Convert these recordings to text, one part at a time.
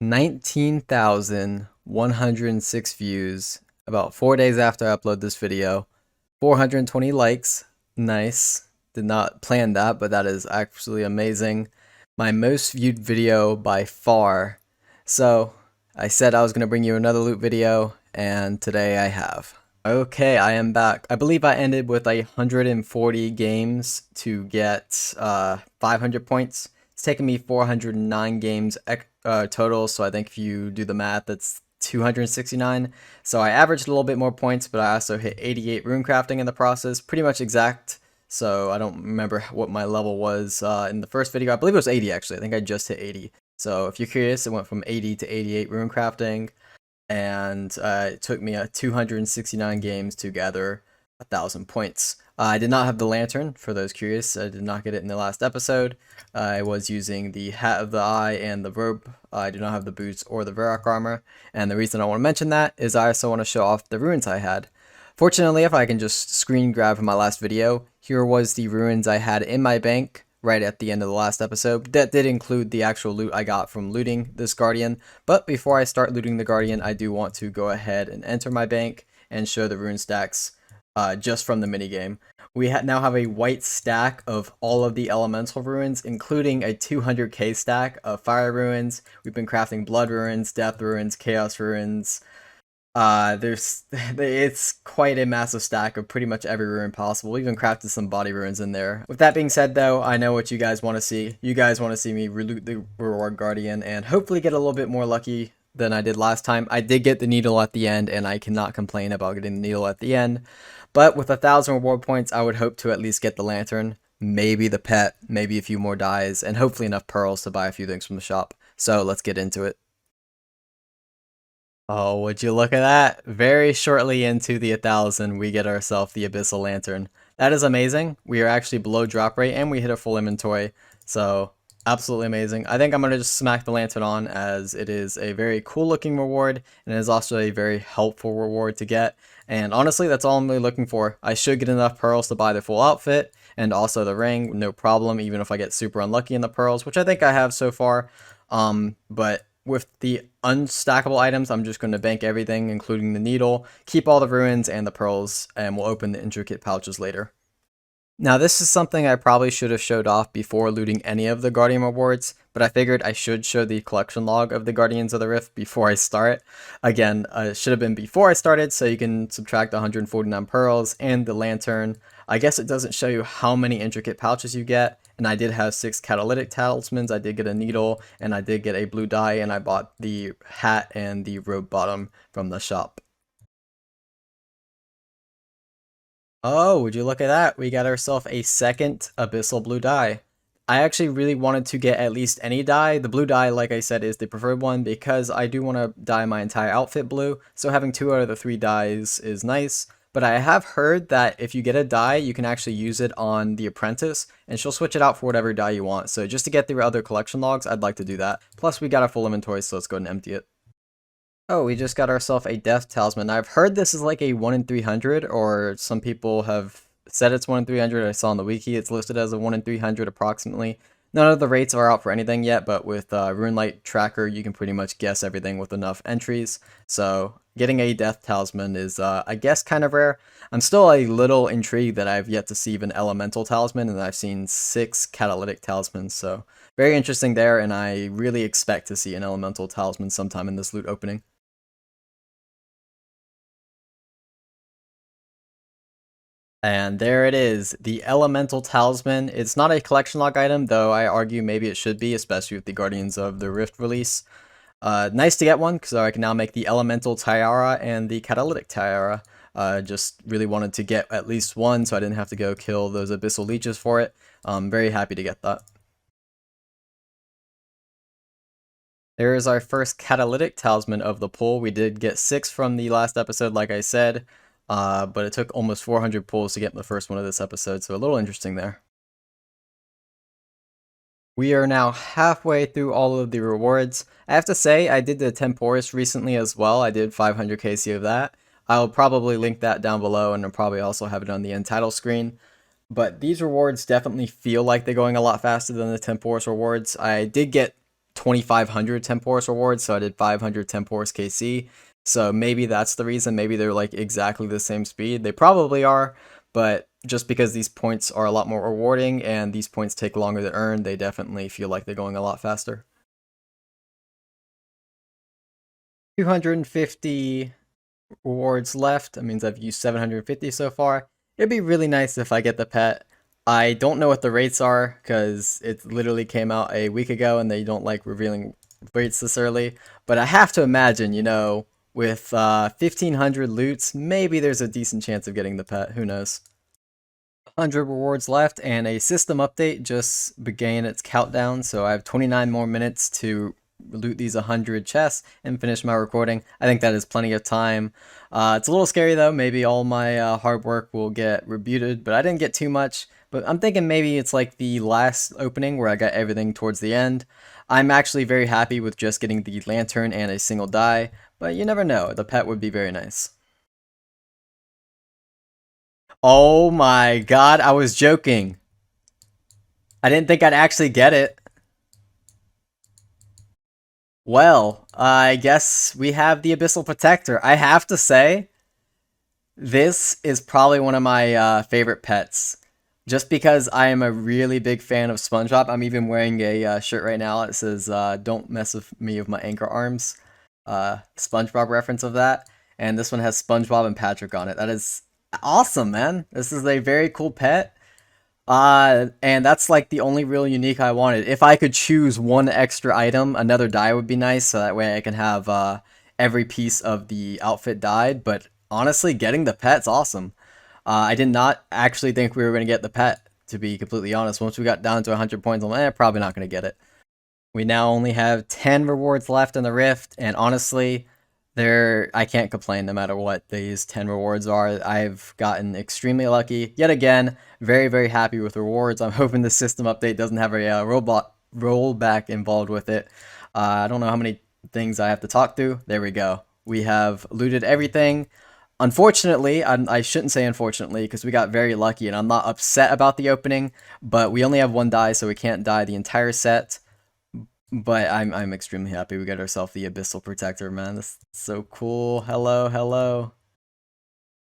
19,106 views about 4 days after I upload this video, 420 likes. Nice. Did not plan that, but that is actually amazing. My most viewed video by far. So, I said I was going to bring you another loot video, and today I have. Okay, I am back. I believe I ended with 140 games to get 500 points. It's taken me 409 games total, so I think if you do the math, that's 269. So I averaged a little bit more points, but I also hit 88 rune crafting in the process, pretty much exact. So I don't remember what my level was in the first video. I believe it was 80 actually. I think I just hit 80. So if you're curious, it went from 80 to 88 rune crafting, and it took me 269 games to gather 1,000 points. I did not have the lantern, for those curious. I did not get it in the last episode. I was using the Hat of the Eye and the robe. I do not have the boots or the Varrock armor, and the reason I want to mention that is I also want to show off the runes I had. Fortunately, if I can just screen grab from my last video, here was the runes I had in my bank right at the end of the last episode. That did include the actual loot I got from looting this Guardian, but before I start looting the Guardian, I do want to go ahead and enter my bank and show the rune stacks just from the minigame. We now have a white stack of all of the elemental runes, including a 200k stack of fire runes. We've been crafting blood runes, death runes, chaos runes. It's quite a massive stack of pretty much every rune possible. We even crafted some body runes in there. With that being said, though, I know what you guys want to see. You guys want to see me reloot the reward guardian and hopefully get a little bit more lucky than I did last time. I did get the needle at the end, and I cannot complain about getting the needle at the end. But with 1,000 reward points, I would hope to at least get the lantern, maybe the pet, maybe a few more dyes, and hopefully enough pearls to buy a few things from the shop. So let's get into it. Oh, would you look at that? Very shortly into the 1,000, we get ourselves the Abyssal Lantern. That is amazing. We are actually below drop rate, and we hit a full inventory. So, absolutely amazing. I think I'm going to just smack the Lantern on, as it is a very cool looking reward, and it is also a very helpful reward to get. And honestly, that's all I'm really looking for. I should get enough pearls to buy the full outfit, and also the ring, no problem, even if I get super unlucky in the pearls, which I think I have so far. But with the unstackable items, I'm just going to bank everything, including the needle, keep all the ruins and the pearls, and we'll open the intricate pouches later. Now, this is something I probably should have showed off before looting any of the Guardian rewards, but I figured I should show the collection log of the Guardians of the Rift before I start. Again, it should have been before I started, so you can subtract 149 pearls and the lantern. I guess it doesn't show you how many intricate pouches you get, and I did have 6 catalytic talismans. I did get a needle, and I did get a blue dye, and I bought the hat and the robe bottom from the shop. Oh, would you look at that? We got ourselves a second Abyssal Blue dye. I actually really wanted to get at least any dye. The blue dye, like I said, is the preferred one because I do want to dye my entire outfit blue. So having 2 out of the 3 dyes is nice. But I have heard that if you get a dye, you can actually use it on the apprentice, and she'll switch it out for whatever dye you want. So just to get the other collection logs, I'd like to do that. Plus, we got a full inventory, so let's go ahead and empty it. Oh, we just got ourselves a Death Talisman. I've heard this is like a 1 in 300, or some people have said it's 1 in 300. I saw on the wiki it's listed as a 1 in 300 approximately. None of the rates are out for anything yet, but with Runelight Tracker, you can pretty much guess everything with enough entries. So getting a Death Talisman is, I guess, kind of rare. I'm still a little intrigued that I've yet to see an Elemental Talisman, and I've seen 6 Catalytic Talismans, so very interesting there, and I really expect to see an Elemental Talisman sometime in this loot opening. And there it is, the Elemental Talisman. It's not a collection log item, though I argue maybe it should be, especially with the Guardians of the Rift release. Nice to get one, because I can now make the Elemental Tiara and the Catalytic Tiara. Just really wanted to get at least one, so I didn't have to go kill those Abyssal Leeches for it. I'm very happy to get that. There is our first Catalytic Talisman of the pull. We did get 6 from the last episode, like I said. But it took almost 400 pulls to get the first one of this episode, so a little interesting there. We are now halfway through all of the rewards. I have to say, I did the Temporis recently as well. I did 500 KC of that. I'll probably link that down below, and I'll probably also have it on the end title screen. But these rewards definitely feel like they're going a lot faster than the Temporis rewards. I did get 2,500 Temporis rewards, so I did 500 Temporis KC. So maybe that's the reason. Maybe they're like exactly the same speed. They probably are, but just because these points are a lot more rewarding and these points take longer to earn, they definitely feel like they're going a lot faster. 250 rewards left. That means I've used 750 so far. It'd be really nice if I get the pet. I don't know what the rates are because it literally came out a week ago and they don't like revealing rates this early. But I have to imagine, you know, with 1,500 loots, maybe there's a decent chance of getting the pet. Who knows? 100 rewards left, and a system update just began its countdown, so I have 29 more minutes to loot these 100 chests and finish my recording. I think that is plenty of time. It's a little scary though, maybe all my hard work will get rebuted, but I didn't get too much. But I'm thinking maybe it's like the last opening where I got everything towards the end. I'm actually very happy with just getting the lantern and a single die, but you never know, the pet would be very nice. Oh my god, I was joking. I didn't think I'd actually get it. Well, I guess we have the Abyssal Protector. I have to say, this is probably one of my favorite pets. Just because I am a really big fan of SpongeBob. I'm even wearing a shirt right now that says, don't mess with me with my anchor arms. SpongeBob reference of that. And this one has SpongeBob and Patrick on it. That is awesome, man. This is a very cool pet. And that's like the only real unique I wanted. If I could choose one extra item, another dye would be nice, so that way I can have every piece of the outfit dyed. But honestly, getting the pet's awesome. I did not actually think we were going to get the pet, to be completely honest. Once we got down to 100 points, I'm like, probably not going to get it. We now only have 10 rewards left in the Rift, and honestly, I can't complain no matter what these 10 rewards are. I've gotten extremely lucky. Yet again, very, very happy with rewards. I'm hoping the system update doesn't have a rollback involved with it. I don't know how many things I have to talk through. There we go. We have looted everything. Unfortunately, I shouldn't say unfortunately, because we got very lucky, and I'm not upset about the opening, but we only have one die, so we can't die the entire set. But I'm extremely happy we got ourselves the Abyssal Protector, man. This is so cool. Hello, hello.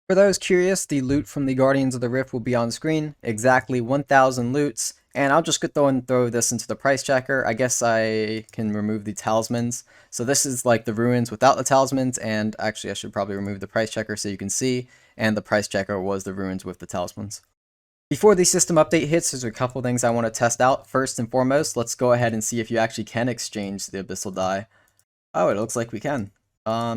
For those curious, the loot from the Guardians of the Rift will be on screen. Exactly 1,000 loots. And I'll just throw this into the price checker. I guess I can remove the talismans. So this is like the ruins without the talismans. And actually, I should probably remove the price checker so you can see. And the price checker was the ruins with the talismans. Before the system update hits, there's a couple things I want to test out. First and foremost, let's go ahead and see if you actually can exchange the Abyssal die. Oh, it looks like we can.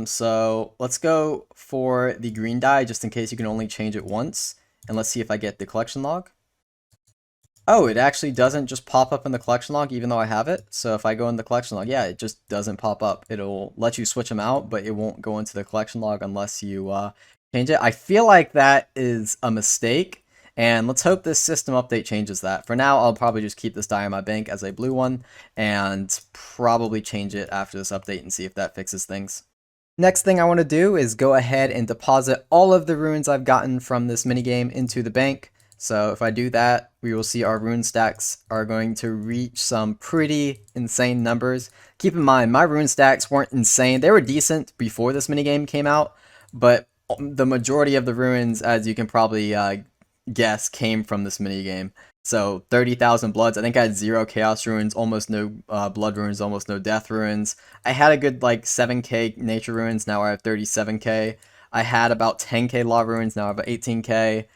So let's go for the green die, just in case you can only change it once. And let's see if I get the collection log. Oh, it actually doesn't just pop up in the collection log, even though I have it. So if I go in the collection log, yeah, it just doesn't pop up. It'll let you switch them out, but it won't go into the collection log unless you change it. I feel like that is a mistake. And let's hope this system update changes that. For now, I'll probably just keep this die in my bank as a blue one and probably change it after this update and see if that fixes things. Next thing I want to do is go ahead and deposit all of the runes I've gotten from this minigame into the bank. So if I do that, we will see our rune stacks are going to reach some pretty insane numbers. Keep in mind, my rune stacks weren't insane. They were decent before this minigame came out, but the majority of the runes, as you can probably guess, came from this minigame. So 30,000 bloods. I think I had 0 chaos runes, almost no blood runes, almost no death runes. I had a good like 7k nature runes. Now I have 37k. I had about 10k law runes. Now I have 18k.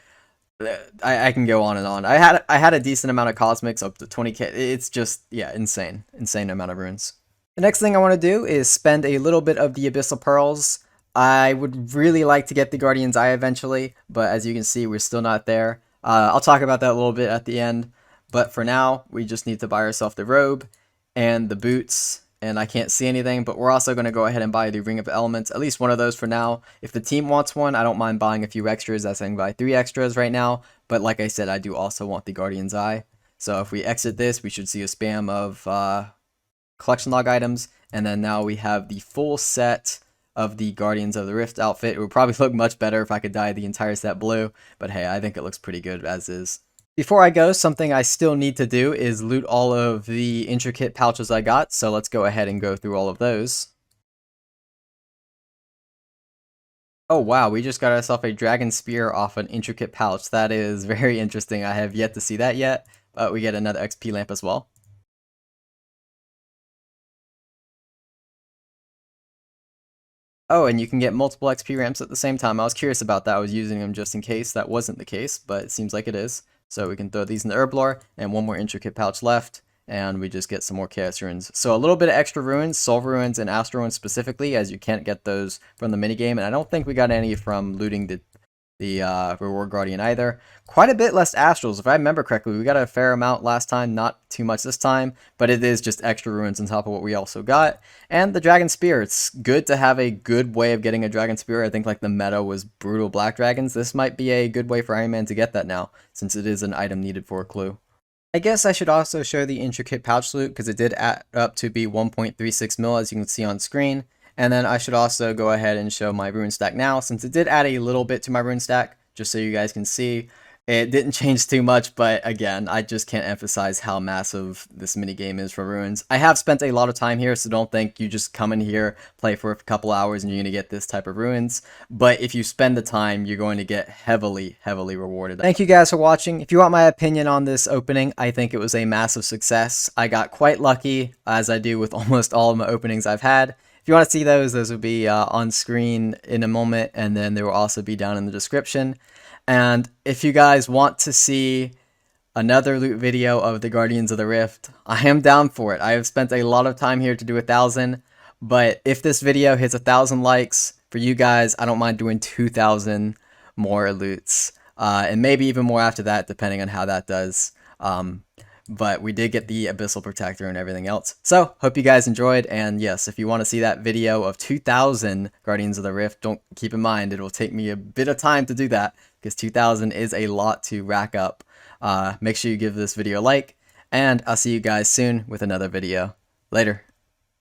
I can go on and on. I had a decent amount of cosmics, up to 20k. It's just, yeah, insane amount of runes. The next thing I want to do is spend a little bit of the Abyssal Pearls. I would really like to get the Guardian's Eye eventually, but as you can see, we're still not there. I'll talk about that a little bit at the end, but for now, we just need to buy ourselves the robe and the boots, and I can't see anything, but we're also going to go ahead and buy the Ring of Elements, at least one of those for now. If the team wants one, I don't mind buying a few extras. I can buy 3 extras right now, but like I said, I do also want the Guardian's Eye. So if we exit this, we should see a spam of collection log items, and then now we have the full set of the Guardians of the Rift outfit. It would probably look much better if I could dye the entire set blue, but hey, I think it looks pretty good as is. Before I go, something I still need to do is loot all of the intricate pouches I got, so let's go ahead and go through all of those. Oh wow, we just got ourselves a dragon spear off an intricate pouch. That is very interesting. I have yet to see that yet, but we get another XP lamp as well. Oh, and you can get multiple XP ramps at the same time. I was curious about that. I was using them just in case that wasn't the case, but it seems like it is. So we can throw these in the herblore, and one more intricate pouch left, and we just get some more chaos runes. So a little bit of extra runes, soul runes and astral runes specifically, as you can't get those from the minigame, and I don't think we got any from looting the reward guardian either. Quite a bit less astrals, if I remember correctly. We got a fair amount last time, not too much this time, but it is just extra ruins on top of what we also got. And the dragon spear, it's good to have a good way of getting a dragon spear. I think like the meta was brutal black dragons. This might be a good way for Iron Man to get that now, since it is an item needed for a clue. I guess I should also show the intricate pouch loot because it did add up to be 1.36 mil, as you can see on screen. And then I should also go ahead and show my rune stack now, since it did add a little bit to my rune stack, just so you guys can see. It didn't change too much, but again, I just can't emphasize how massive this minigame is for runes. I have spent a lot of time here, so don't think you just come in here, play for a couple hours, and you're going to get this type of runes. But if you spend the time, you're going to get heavily, heavily rewarded. Thank you guys for watching. If you want my opinion on this opening, I think it was a massive success. I got quite lucky, as I do with almost all of my openings I've had. If you want to see those will be on screen in a moment, and then they will also be down in the description. And if you guys want to see another loot video of the Guardians of the Rift, I am down for it. I have spent a lot of time here to do 1,000, but if this video hits 1,000 likes, for you guys, I don't mind doing 2,000 more loots, and maybe even more after that, depending on how that does. But we did get the Abyssal Protector and everything else. So, hope you guys enjoyed, and yes, if you want to see that video of 2,000 Guardians of the Rift, don't keep in mind, it will take me a bit of time to do that, because 2,000 is a lot to rack up. Make sure you give this video a like, and I'll see you guys soon with another video. Later.